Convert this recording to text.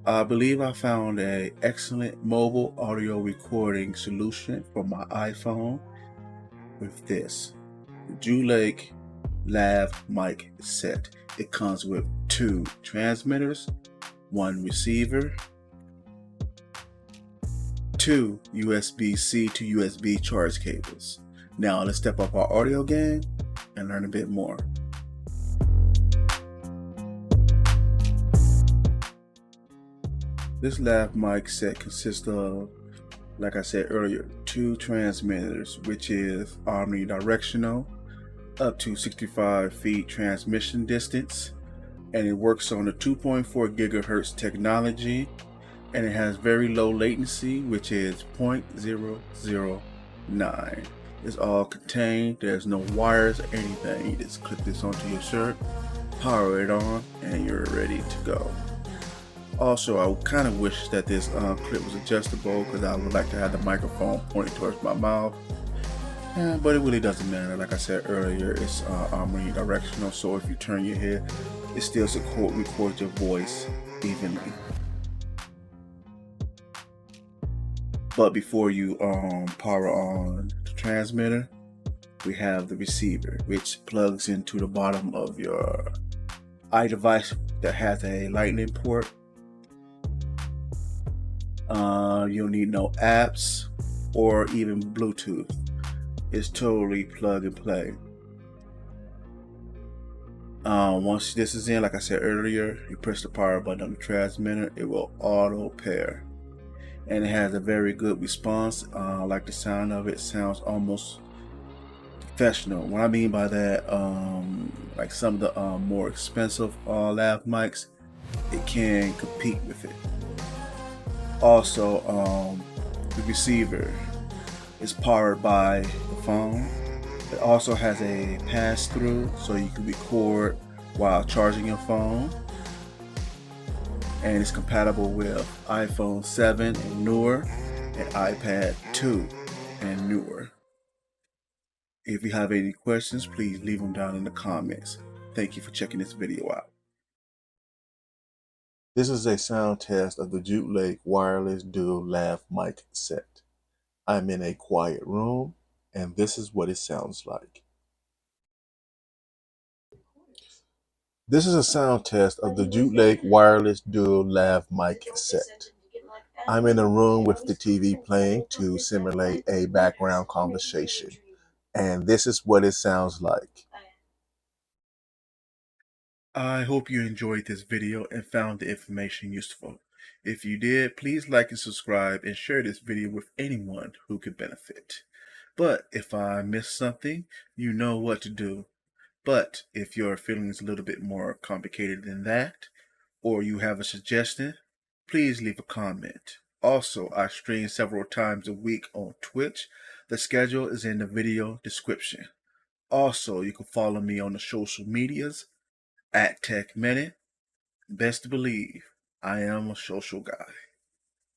I believe I found an excellent mobile audio recording solution for my iPhone with this Julake lav mic set. It comes with 2 transmitters, 1 receiver, 2 USB-C to USB charge cables. Now let's step up our audio game and learn a bit more. This lav mic set consists of, like I said earlier, 2 transmitters, which is omnidirectional, up to 65 feet transmission distance, and it works on the 2.4 gigahertz technology, and it has very low latency, which is 0.009. It's all contained. There's no wires or anything. You just clip this onto your shirt, power it on, and you're ready to go. Also, I kind of wish that this clip was adjustable, because I would like to have the microphone pointed towards my mouth. But it really doesn't matter. Like I said earlier, it's omnidirectional, so if you turn your head, it still records your voice evenly. But before you power on the transmitter, we have the receiver, which plugs into the bottom of your iDevice that has a lightning port. You don't need no apps or even Bluetooth. It's totally plug and play. Once this is in, like I said earlier, you press the power button on the transmitter, it will auto pair, and it has a very good response. Like the sound of it sounds almost professional. What I mean by that, like some of the more expensive lav mics, it can compete with it. Also, the receiver is powered by the phone. It also has a pass-through, so you can record while charging your phone, and it's compatible with iPhone 7 and newer and iPad 2 and newer. If you have any questions, please leave them down in the comments. Thank you for checking this video out. This is a sound test of the Julake wireless dual lav mic set. I'm in a quiet room, and this is what it sounds like. This is a sound test of the Julake wireless dual lav mic set. I'm in a room with the TV playing to simulate a background conversation, and this is what it sounds like. I hope you enjoyed this video and found the information useful. If you did, please like and subscribe and share this video with anyone who could benefit. But if I missed something, you know what to do. But if your feeling is a little bit more complicated than that, or you have a suggestion, please leave a comment. Also, I stream several times a week on Twitch. The schedule is in the video description. Also, you can follow me on the social medias at tekminute. Best to believe, I am a social guy.